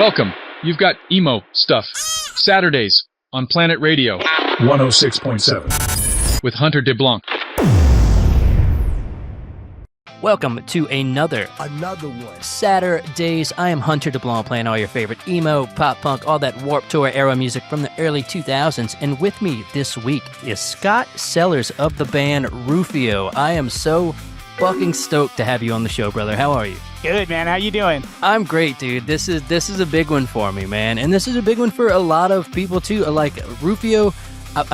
Welcome. You've got emo stuff. SADurdays on Planet Radio 106.7 with Hunter deBlanc. Welcome to another one. SADurdays. I am Hunter deBlanc, playing all your favorite emo, pop punk, all that Warped Tour era music from the early 2000s. And with me this week is Scott Sellers of the band RUFIO. I am so fucking stoked to have you on the show, brother. How are you? Good, man. How you doing? I'm great, dude. This is a big one for me, man. And this is a big one for a lot of people, too. Like, RUFIO,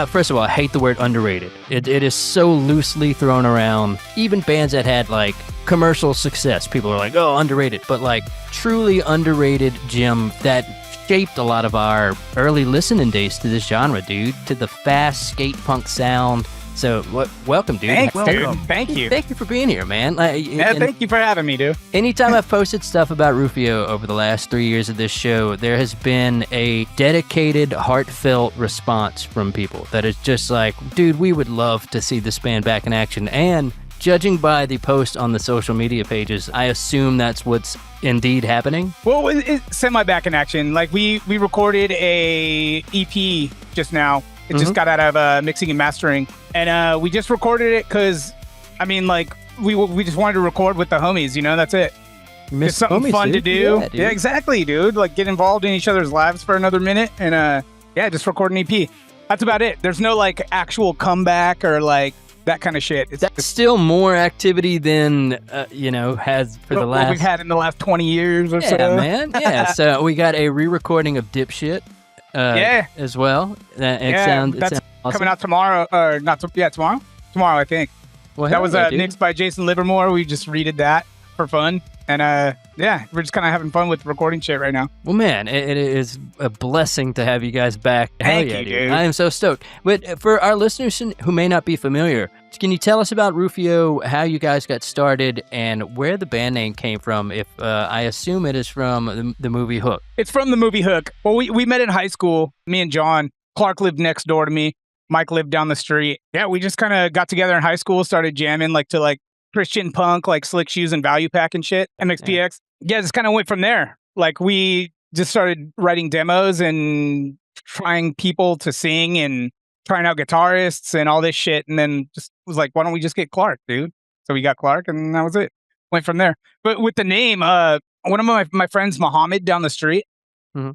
first of all, I hate the word underrated. It is so loosely thrown around. Even bands that had, like, commercial success, people are like, oh, underrated. But, like, truly underrated gem that shaped a lot of our early listening days to this genre, dude. To the fast skate punk sound. So, welcome, dude. Thanks, welcome. dude. Thank you. Thank you for being here, man. Thank you for having me, dude. Anytime I've posted stuff about RUFIO over the last 3 years of this show, there has been a dedicated, heartfelt response from people that is just like, dude, we would love to see this band back in action. And judging by the post on the social media pages, I assume that's what's indeed happening. Well, it's semi back in action. Like, we recorded a EP just now. It just got out of mixing and mastering. And we just recorded it because, I mean, like, we just wanted to record with the homies, you know? That's it. It's something homies, fun dude. To do. Yeah, exactly, dude. Like, get involved in each other's lives for another minute. And, just record an EP. That's about it. There's no, like, actual comeback or, like, that kind of shit. That's still more activity than, has for the last... What we've had in the last 20 years or so. Yeah, man. Yeah, so we got a re-recording of Dipshit. As well. It sounds awesome. Coming out tomorrow, or not? Tomorrow. Tomorrow, I think. Well, that was mixed by Jason Livermore. We just redid that for fun, and we're just kind of having fun with recording shit right now. Well, man, it is a blessing to have you guys back. Thank you, dude. I am so stoked. But for our listeners who may not be familiar, can you tell us about RUFIO, how you guys got started, and where the band name came from? If I assume it is from the movie Hook. It's from the movie Hook. Well, we met in high school. Me and John. Clark lived next door to me. Mike lived down the street. Yeah, we just kind of got together in high school, started jamming to Christian punk, like Slick Shoes and Value Pack and shit, MXPX. Yeah, just kind of went from there. Like, we just started writing demos and trying people to sing and trying out guitarists and all this shit. And then just was like, why don't we just get Clark, dude? So we got Clark, and that was it. Went from there. But with the name, one of my friends, Muhammad, down the street,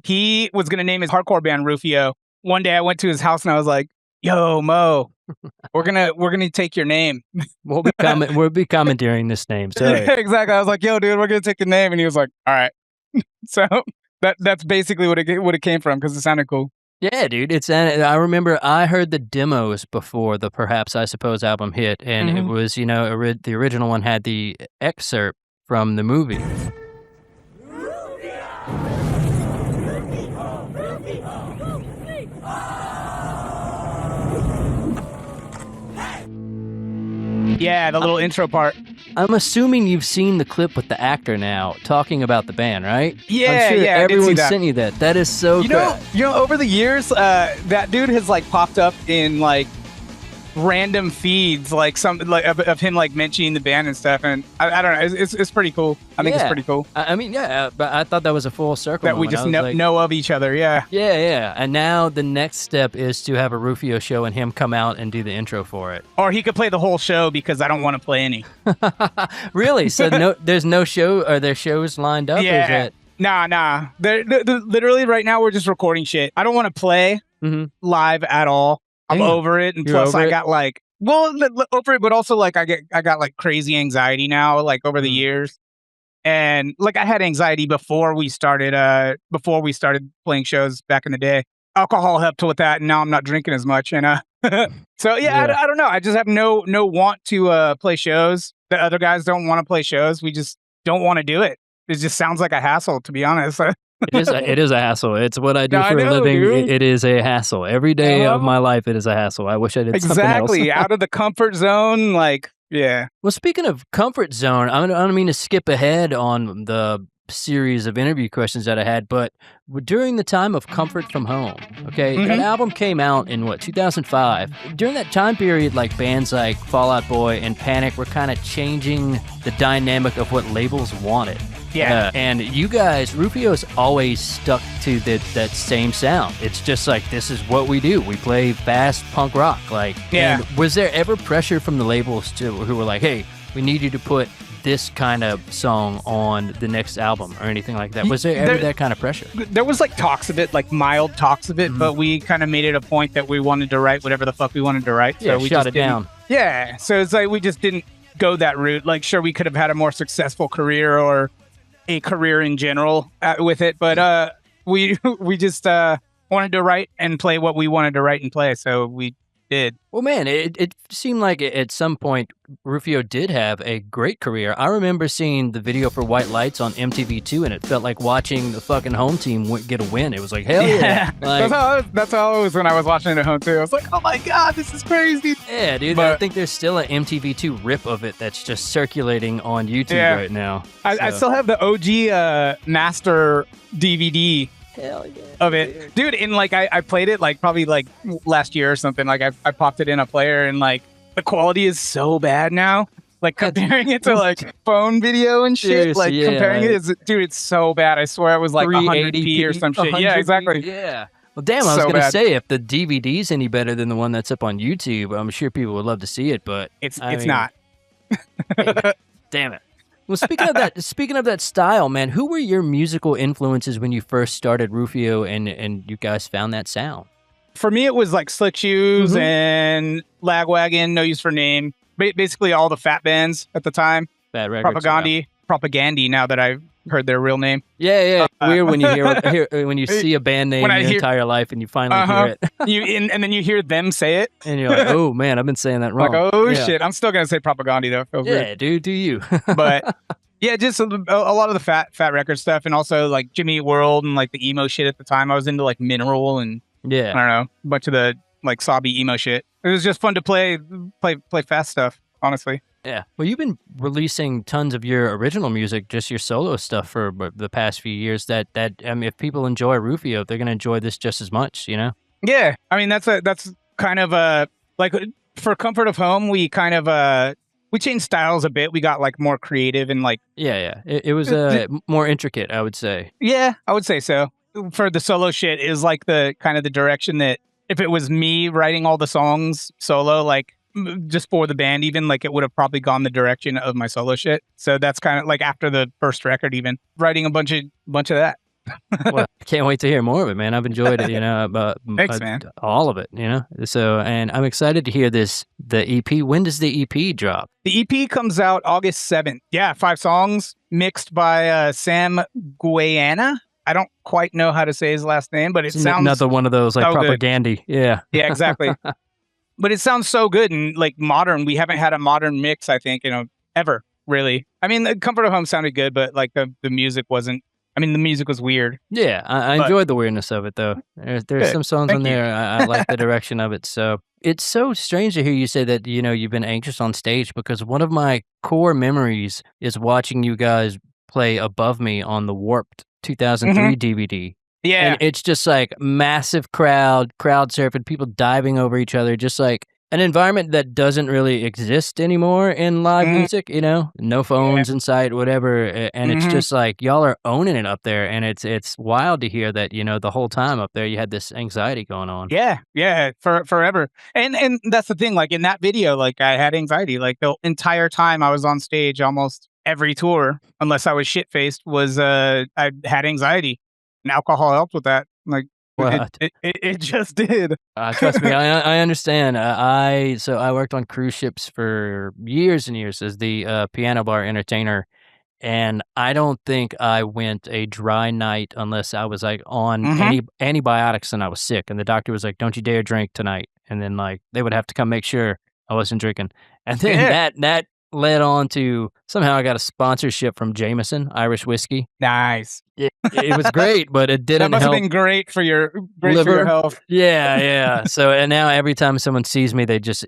he was going to name his hardcore band RUFIO. One day I went to his house and I was like, yo, Mo, we're gonna take your name. We'll be commandeering this name. So exactly. I was like, yo, dude, we're gonna take your name, and he was like, all right. So that's basically what it came from, because it sounded cool. Yeah, dude. I remember I heard the demos before the Perhaps I Suppose album hit, and it was the original one had the excerpt from the movie. Yeah, the little intro part. I'm assuming you've seen the clip with the actor now talking about the band, right? Yeah, I'm sure everyone I did see that. Sent you that. That is so cool. You know, over the years, that dude has popped up in random feeds, of him mentioning the band and stuff, and I don't know, it's pretty cool. I think it's pretty cool. I mean, but I thought that was a full circle that we just know of each other. Yeah. And now the next step is to have a RUFIO show and him come out and do the intro for it. Or he could play the whole show, because I don't want to play any. Really? So there's no show? Are there shows lined up? Yeah. Nah. They're literally right now we're just recording shit. I don't want to play live at all. I'm over it, and plus I got over it, but also I got crazy anxiety now, over the years, and I had anxiety before we started playing shows back in the day. Alcohol helped with that, and now I'm not drinking as much, and so I don't know. I just have no want to play shows. The other guys don't want to play shows. We just don't want to do it. It just sounds like a hassle, to be honest. It is a hassle. It's what I do for a living. It is a hassle. Every day of my life, it is a hassle. I wish I did something else. Exactly. Out of the comfort zone, yeah. Well, speaking of comfort zone, I don't mean to skip ahead on the series of interview questions that I had, but during the time of Comfort from Home, that album came out in 2005. During that time period, bands like Fall Out Boy and Panic were kind of changing the dynamic of what labels wanted. Yeah. And you guys, Rufio's always stuck to that same sound. It's just like, this is what we do. We play fast punk rock. Like, Yeah. And was there ever pressure from the labels who were like, hey, we need you to put this kind of song on the next album or anything like that? Was there ever that kind of pressure? There was like talks of it, like mild talks of it, but we kind of made it a point that we wanted to write whatever the fuck we wanted to write. Yeah, so we shut just it down. Yeah. So it's like we just didn't go that route. Like, sure, we could have had a more successful career or a career in general with it, but we just wanted to write and play what we wanted to write and play, so we did. Well, man, it seemed like at some point Rufio did have a great career. I remember seeing the video for White Lights on MTV2, and it felt like watching the fucking home team get a win. It was like, hell yeah. Like, that's how it was when I was watching it at home, too. I was like, oh my God, this is crazy. Yeah, dude, But I think there's still an MTV2 rip of it that's just circulating on YouTube right now. I still have the OG master DVD Hell yeah. of it, dude. And like I played it like probably like last year or something. Like I popped it in a player, and like the quality is so bad now. Like comparing it to like phone video and shit. Seriously, Like yeah. comparing it is, dude, it's so bad. I swear it was like 100p or some shit. Yeah, 100p, exactly. Yeah. Well, damn, I was So going to bad. say, if the DVD's any better than the one that's up on YouTube, I'm sure people would love to see it, but It's I mean, not. Damn it. Well, speaking of that style, man, who were your musical influences when you first started Rufio and you guys found that sound? For me, it was like Slick Shoes and Lagwagon, No Use for Name. Basically all the fat bands at the time. Bad Records. Propagandy, now that I've heard their real name. Yeah. Weird when you hear when you see a band name when I your hear- entire life and you finally hear it. And then you hear them say it. And you're like, oh, man, I've been saying that wrong. Like, oh Yeah. shit. I'm still going to say Propagandy, though. Feels weird. Yeah, dude, do you? But yeah, just a lot of the fat record stuff, and also like Jimmy Eat World and like the emo shit at the time. I was into like Mineral and Yeah. I don't know, a bunch of the like sobby emo shit. It was just fun to play fast stuff, honestly. Yeah. Well, you've been releasing tons of your original music, just your solo stuff for the past few years. That I mean, if people enjoy Rufio, they're going to enjoy this just as much, you know? Yeah, I mean that's kind of like for Comfort of Home, we kind of we changed styles a bit. We got like more creative and like Yeah. It was more intricate, I would say. yeah, I would say so. For the solo shit is like the kind of the direction that if it was me writing all the songs solo, like just for the band, even like it would have probably gone the direction of my solo shit. So that's kind of like after the first record, even writing a bunch of that. Well, I can't wait to hear more of it, man. I've enjoyed it, you know, Thanks, man. all of it, you know. So, and I'm excited to hear the EP. When does the EP drop? The EP comes out August 7th. Yeah, 5 songs mixed by Sam Guayana. I don't quite know how to say his last name, but it sounds another one of those like so good. propagandy. Yeah. Yeah, exactly. But it sounds so good and like modern. We haven't had a modern mix, I think, you know, ever really. I mean, the Comfort of Home sounded good, but like the music wasn't. I mean, the music was weird. Yeah, I enjoyed the weirdness of it, though. There's Good. some songs Thank on there I like the direction of it. So it's so strange to hear you say that, you know, you've been anxious on stage, because one of my core memories is watching you guys play Above Me on the Warped 2003 DVD. Yeah, And it's just like massive crowd surfing, people diving over each other, just like an environment that doesn't really exist anymore in live music, you know? No phones in sight, whatever. And it's just like, y'all are owning it up there. And it's wild to hear that, you know, the whole time up there, you had this anxiety going on. yeah, forever. And that's the thing. Like in that video, like I had anxiety. Like the entire time I was on stage, almost every tour, unless I was shit faced, was I had anxiety. And alcohol helped with that. Like Well, it just did. Trust me, I understand. So I worked on cruise ships for years and years as the piano bar entertainer, and I don't think I went a dry night unless I was like on antibiotics and I was sick, and the doctor was like, "Don't you dare drink tonight," and then like they would have to come make sure I wasn't drinking, and then that led on to somehow I got a sponsorship from Jameson Irish whiskey. Nice. It was great, but it didn't That must help. have been great for your Liver. health. Yeah. So, and now every time someone sees me, they just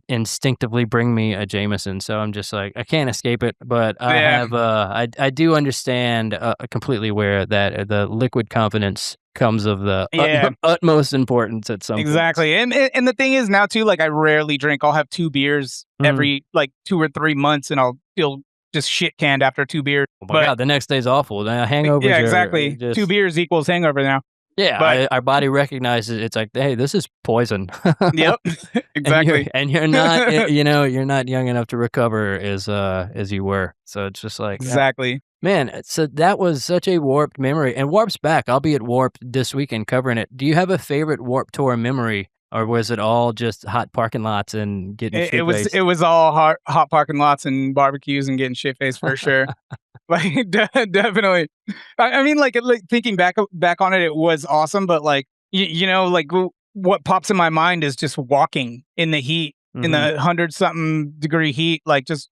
instinctively bring me a Jameson. So I'm just like, I can't escape it. But I have, I do understand completely where that the liquid confidence comes of the utmost importance at some point. Exactly. And the thing is now too, like I rarely drink. I'll have 2 beers every like 2 or 3 months and I'll feel just shit canned after 2 beers. Oh my God, the next day's awful. Now, hangovers. Yeah, are exactly. just- 2 beers equals hangover now. Yeah, But- our body recognizes it's like, hey, this is poison. Yep, exactly. and you're not, you're not young enough to recover as you were. So it's just like, Exactly. man. So that was such a Warped memory, and Warped's back. I'll be at Warped this weekend covering it. Do you have a favorite Warped tour memory, or was it all just hot parking lots and getting shit-faced? It was all hot parking lots and barbecues and getting shit faced for sure. Like definitely. I mean, like thinking back on it, it was awesome. But like like what pops in my mind is just walking in the heat, in the 100-something degree heat, like just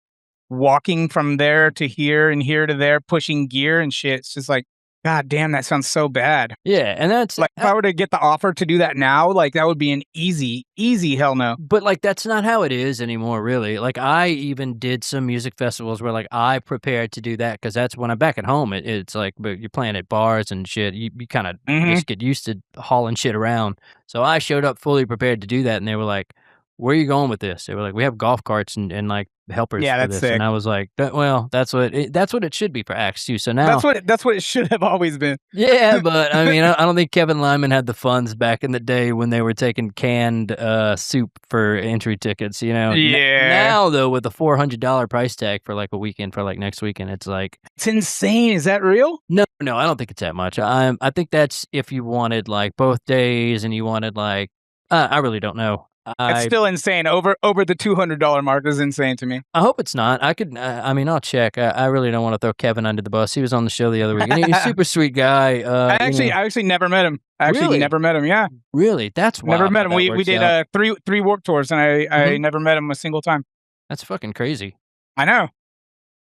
walking from there to here and here to there, pushing gear and shit. It's just like, God damn, that sounds so bad. Yeah, and that's Like if I were to get the offer to do that now, like that would be an easy hell no. But like that's not how it is anymore, really. Like I even did some music festivals where like I prepared to do that because that's when I'm back at home. It's like, but you're playing at bars and shit. You kind of just get used to hauling shit around. So I showed up fully prepared to do that, and they were like, "Where are you going with this?" They were like, "We have golf carts and like helpers Yeah, for that's this." sick. And I was like, "Well, that's what it should be for acts too." So now That's what it should have always been. yeah, but I mean, I don't think Kevin Lyman had the funds back in the day when they were taking canned soup for entry tickets, Yeah. Now, though, with the $400 price tag for like a weekend, for like next weekend, it's like, It's insane. Is that real? no, I don't think it's that much. I think that's if you wanted like both days and you wanted like, I really don't know. It's still insane. Over the $200 mark is insane to me. I hope it's not. I could. I'll check. I really don't want to throw Kevin under the bus. He was on the show the other week, and he's a super sweet guy. I actually never met him. Really? Never met him. Yeah, Really, that's wild. never met him. how that We works did out. three Warped tours, and I never met him a single time. That's fucking crazy. I know.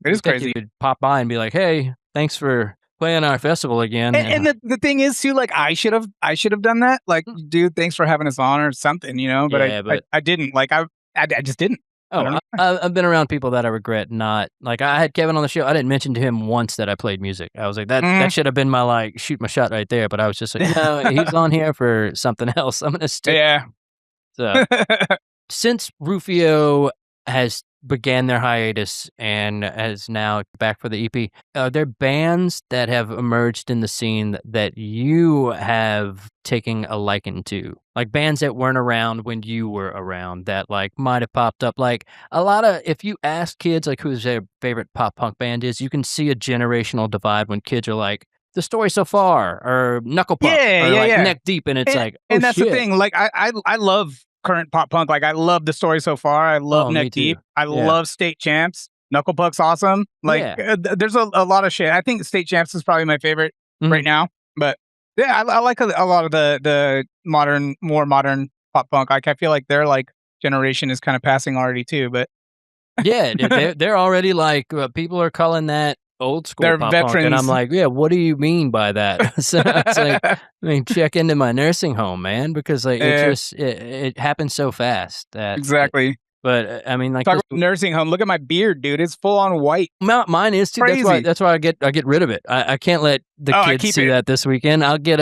It is You'd think crazy. You could pop by and be like, "Hey, thanks for playing our festival again." And the thing is too, like I should have done that. Like, dude, thanks for having us on or something, But, Yeah, I didn't. Like I just didn't. I don't I've been around people that I regret not. Like I had Kevin on the show. I didn't mention to him once that I played music. I was like, that should have been my like shoot my shot right there. But I was just like, no, he's on here for something else. I'm gonna stick. Yeah. So since Rufio has began their hiatus and is now back for the EP, are there bands that have emerged in the scene that you have taken a liking to? Like bands that weren't around when you were around that like might have popped up. Like a lot of, if you ask kids like who's their favorite pop punk band is, you can see a generational divide when kids are like, The Story So Far or Knuckle Puck or like Neck Deep, and it's like, oh, and that's shit. the thing. Like I love current pop punk. Like I love The Story So Far. I love me Neck Deep. too. I love State Champs. Knuckle Puck's awesome. Like there's a lot of shit. I think State Champs is probably my favorite right now. But yeah, I like a lot of the more modern pop punk. Like I feel like their like generation is kind of passing already too. But yeah, they're already like people are calling that old school They're pop punk, and veterans. I'm like, yeah, what do you mean by that? So it's like, I mean, check into my nursing home, man, because like it happens so fast that exactly. But I mean, like Talk about nursing home. Look at my beard, dude. It's full on white. mine is too. Crazy. That's why I get rid of it. I can't let the I kids keep see it. that this weekend. I'll get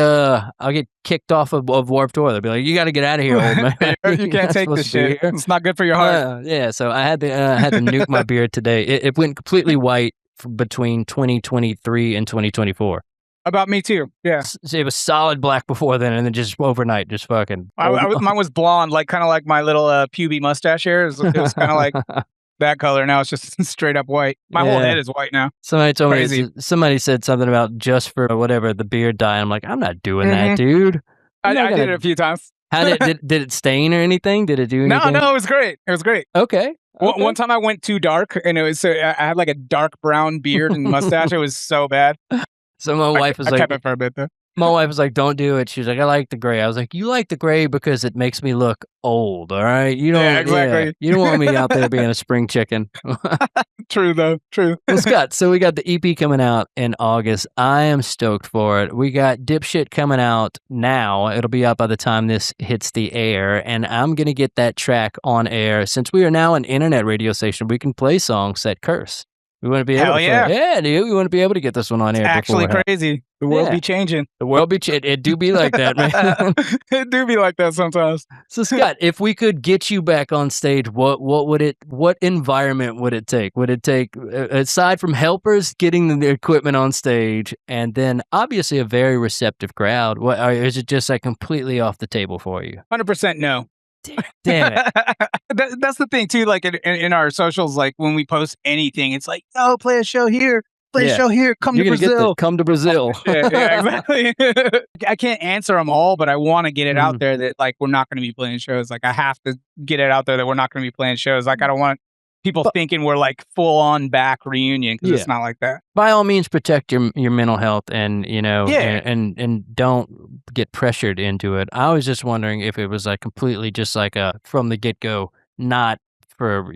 kicked off of Warped Tour. They'll be like, you got to get out of here, old man. you You're can't not take supposed this to be shit. here." It's not good for your heart. Yeah, so I had to nuke my beard today. It went completely white between 2023 and 2024. About me too. Yeah. It was solid black before then, and then just overnight, just fucking. Mine was blonde, like kind of like my little puby mustache hair. It was kind of like that color. Now it's just straight up white. My whole head is white now. Somebody told Crazy. me. Somebody said something about just for whatever the beard dye. I'm like, I'm not doing that, dude. I did it a few times. How did it stain or anything? Did it do anything? No, it was great. It was great. Okay. One time I went too dark, and it was so I had like a dark brown beard and mustache. It was so bad. So my wife was I like, kept it for a bit though. my wife was like, don't do it. She was like, I like the gray. I was like, you like the gray because it makes me look old. All right, you don't. Yeah, exactly. You don't want me out there being a spring chicken. True though. True. Well, Scott, so we got the EP coming out in August. I am stoked for it. We got Dipshit coming out now. It'll be out by the time this hits the air, and I'm going to get that track on air. Since we are now an internet radio station, we can play songs that curse. We wouldn't be able Hell to yeah. yeah, dude, we wouldn't be able to get this one on air. Actually before. crazy. The world Yeah. be changing. The world be it do be like that, man. It do be like that sometimes. So Scott, if we could get you back on stage, what environment would it take? Would it take, aside from helpers getting the equipment on stage, and then obviously a very receptive crowd? What, or is it just like completely off the table for you? 100% no. Damn it! That's the thing too. Like in our socials, like when we post anything, it's like, oh, play a show here, play a show here, come You're to gonna Brazil. come to Brazil. Yeah, exactly. I can't answer them all, but I want to get it out there that like we're not going to be playing shows. Like I have to get it out there that we're not going to be playing shows. Like I don't want people thinking we're like full on back reunion, because it's not like that. By all means, protect your mental health, and and don't get pressured into it. I was just wondering if it was like completely just like a from the get go, not for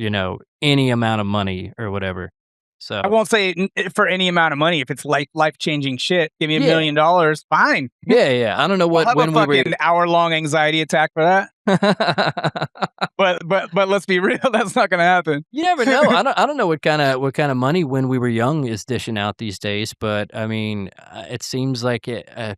any amount of money or whatever. So I won't say for any amount of money. If it's life changing shit, give me $1 million, fine. Yeah. I don't know what I'll have a fucking hour-long anxiety attack for that. but let's be real, that's not gonna happen. You never know. I don't know what kind of money When We Were Young is dishing out these days, but I mean, it seems like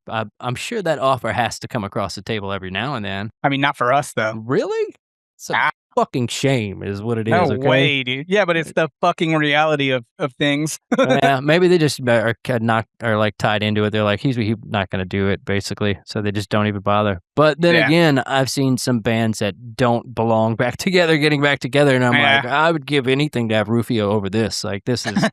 I'm sure that offer has to come across the table every now and then. I mean, not for us though. Really? It's a fucking shame, is what it is. No okay? way, dude. Yeah, but it's the fucking reality of things. Yeah, maybe they just are like tied into it. They're like, he's not going to do it, basically. So they just don't even bother. But then again, I've seen some bands that don't belong back together, getting back together, and I'm like, I would give anything to have Rufio over this. Like, this is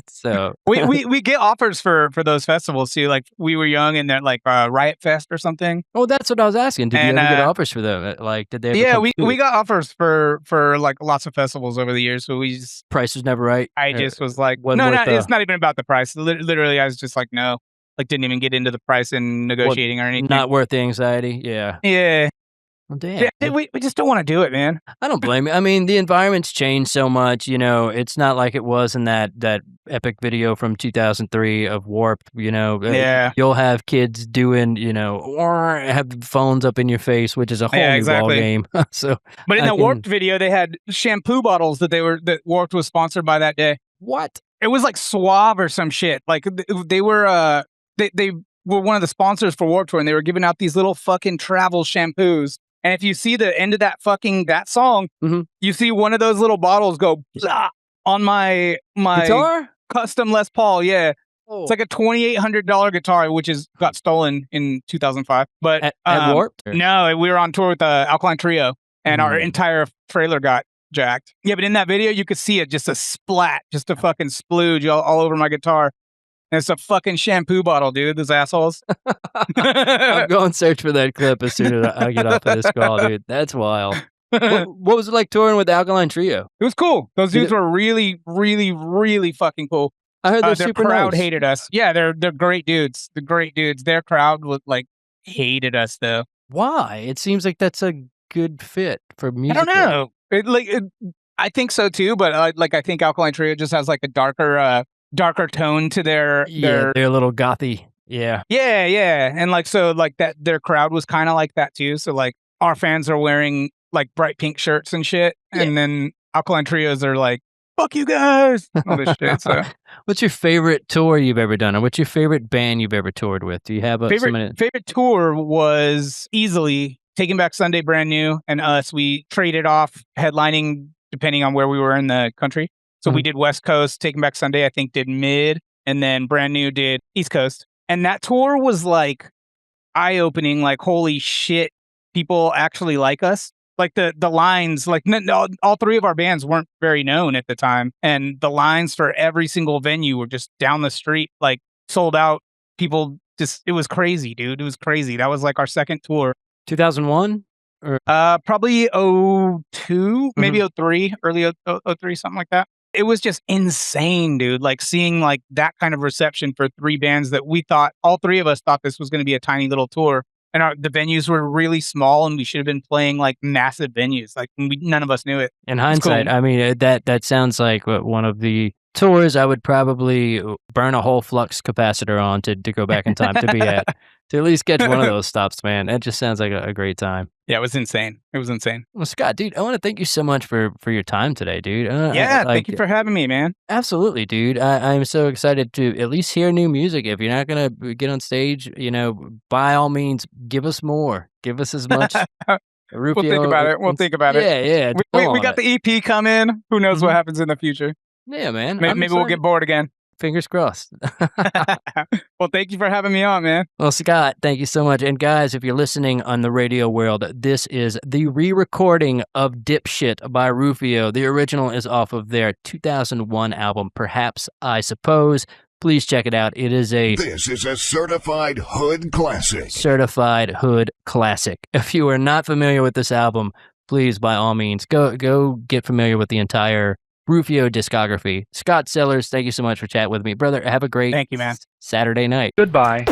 so. we get offers for those festivals too. Like We Were Young and that like Riot Fest or something. Oh, that's what I was asking. Did you ever get offers for them? Like, did they? Ever yeah, we got offers for like lots of festivals over the years. So we just price was never right. I just was like, no, it's not even about the price. Literally, I was just like, no. Like, didn't even get into the price and negotiating or anything. Not worth the anxiety. Yeah. Yeah. Well, damn. Yeah, we just don't want to do it, man. I don't blame you. I mean, the environment's changed so much. It's not like it was in that epic video from 2003 of Warped. You'll have kids doing, or have phones up in your face, which is a whole new ball game. So, but in the Warped video, they had shampoo bottles that Warped was sponsored by that day. What? It was like Suave or some shit. Like they were they were one of the sponsors for Warped Tour, and they were giving out these little fucking travel shampoos. And if you see the end of that song, you see one of those little bottles go blah, on my guitar? Custom Les Paul. Yeah. Oh. It's like a $2,800 guitar, which got stolen in 2005. But at Warped? No, we were on tour with the Alkaline Trio, and our entire trailer got jacked. Yeah, but in that video, you could see it, just a splat, just a fucking splooge all over my guitar. And it's a fucking shampoo bottle, dude, those assholes. I'm going search for that clip as soon as I get off of this call, dude. That's wild. What was it like touring with the Alkaline Trio? It was cool. Those dudes were really, really, really fucking cool. I heard their super crowd nice. hated us. Yeah, they're great dudes. They're great dudes. Their crowd was like hated us though. Why? It seems like that's a good fit for music. I don't know. I think so too, but I think Alkaline Trio just has like a darker tone to their little gothy. Yeah, and like so like that their crowd was kind of like that too. So like our fans are wearing like bright pink shirts and shit, and then Alkaline Trios are like, fuck you guys, all this shit. So what's your favorite tour you've ever done, or what's your favorite band you've ever toured with? Do you have a favorite tour? Was easily Taking Back Sunday, Brand New, and us. We traded off headlining depending on where we were in the country. So we did West Coast. Taking Back Sunday, I think, did Mid, and then Brand New did East Coast. And that tour was like eye-opening. Like, holy shit, people actually like us. Like the lines, like all three of our bands weren't very known at the time, and the lines for every single venue were just down the street, like sold out. People it was crazy, dude. It was crazy. That was like our second tour. 2001? Or probably 02, maybe 03, early 03, something like that. It was just insane, dude. Like seeing like that kind of reception for three bands that we thought, all three of us thought this was going to be a tiny little tour. And the venues were really small, and we should have been playing like massive venues. Like none of us knew it. In hindsight, cool. I mean, that sounds like one of the tours I would probably burn a whole flux capacitor on to go back in time to be at. To at least catch one of those stops, man. That just sounds like a great time. Yeah, it was insane. It was insane. Well, Scott, dude, I want to thank you so much for your time today, dude. Thank you for having me, man. Absolutely, dude. I'm so excited to at least hear new music. If you're not going to get on stage, by all means, give us more. Give us as much. We'll think about it. We'll think about it. Yeah. We got the EP coming. Who knows what happens in the future? Yeah, man. Maybe we'll get bored again. Fingers crossed. Well, thank you for having me on, man. Well, Scott, thank you so much. And guys, if you're listening on the radio world, this is the re-recording of Dipshit by Rufio. The original is off of their 2001 album, Perhaps I Suppose. Please check it out. This is a certified hood classic. Certified hood classic. If you are not familiar with this album, please, by all means, go get familiar with the entire Rufio discography. Scott Sellers, thank you so much for chatting with me. Brother, have a great Thank you, man. Saturday night. Goodbye.